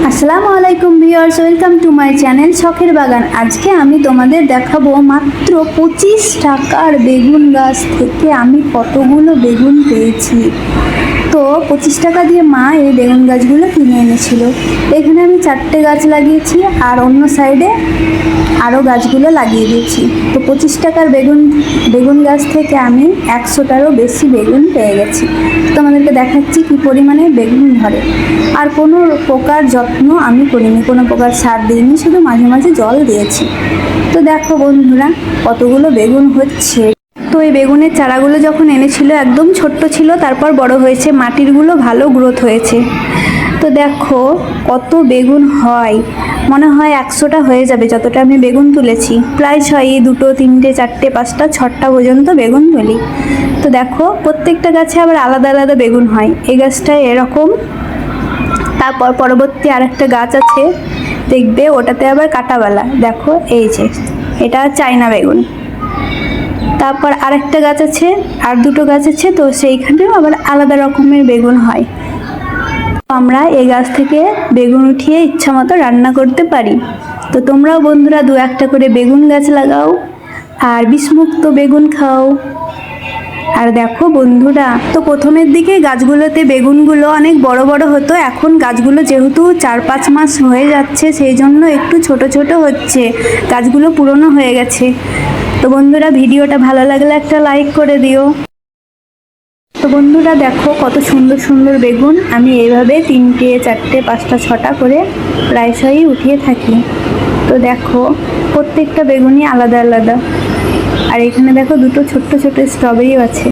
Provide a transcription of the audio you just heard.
আসসালামু আলাইকুম viewers, welcome to my channel শখের বাগান। আজকে আমি তোমাদের দেখাবো মাত্র 25 টাকার বেগুন গাছ থেকে আমি কতগুলো বেগুন পেয়েছি। তো 25 টাকা দিয়ে মা এই বেগুন গাছগুলো কিনে এনেছিল। এখানে আমি 4টে গাছ লাগিয়েছি আর অন্য সাইডে আরও গাছগুলো লাগিয়ে দিয়েছি। তো 25 টাকার বেগুন গাছ থেকে আমি 100টারও বেশি বেগুন পেয়ে গেছি। তোমাদেরকে দেখাচ্ছি কী পরিমাণে বেগুন ধরে। আর কোনো প্রকার যত্ন আমি করিনি, কোনো প্রকার সার দিইনি, শুধু মাঝে মাঝে জল দিয়েছি। তো দেখো বন্ধুরা কতগুলো বেগুন হচ্ছে। তো এই বেগুনের চারাগুলো যখন এনেছিল একদম ছোট্ট ছিল, তারপর বড় হয়েছে, মাটিরগুলো ভালো গ্রোথ হয়েছে। তো দেখো কত বেগুন হয়, মনে হয় 100টা হয়ে যাবে যতটা আমি বেগুন তুলেছি। প্রায় 6, 2, 3, 4, 5, 6টা পর্যন্ত বেগুন তুলি। তো দেখো প্রত্যেকটা গাছে আবার আলাদা আলাদা বেগুন হয়। এই গাছটায় এরকম, তারপর পরবর্তী আরেকটা গাছ আছে দেখবে, ওটাতে আবার কাঁটাওয়ালা। দেখো এই যে এটা চায়না বেগুন। তারপর আরেকটা গাছ আছে, আর দুটো গাছ আছে, তো সেইখানেও আবার আলাদা রকমের বেগুন হয়। আমরা এই গাছ থেকে বেগুন উঠিয়ে ইচ্ছা মতো রান্না করতে পারি। তো তোমরাও বন্ধুরা 2-1টা করে বেগুন গাছ লাগাও আর বিষমুক্ত বেগুন খাও। আর দেখো বন্ধুরা, তো প্রথমের দিকে গাছগুলোতে বেগুনগুলো অনেক বড় বড় হতো, এখন গাছগুলো যেহেতু 4-5 মাস হয়ে যাচ্ছে সেই জন্য একটু ছোট ছোট হচ্ছে, গাছগুলো পুরনো হয়ে গেছে। তো বন্ধুরা ভিডিওটা ভালো লাগলে একটা লাইক করে দিও। তো বন্ধুরা দেখো কত সুন্দর সুন্দর বেগুন আমি এইভাবে 3টে 4টে 5টা 6টা করে প্রায়শই উঠিয়ে থাকি। তো দেখো প্রত্যেকটা বেগুনই আলাদা আলাদা। আর এখানে দেখো দুটো ছোট্ট ছোট স্ট্রবেরিও আছে।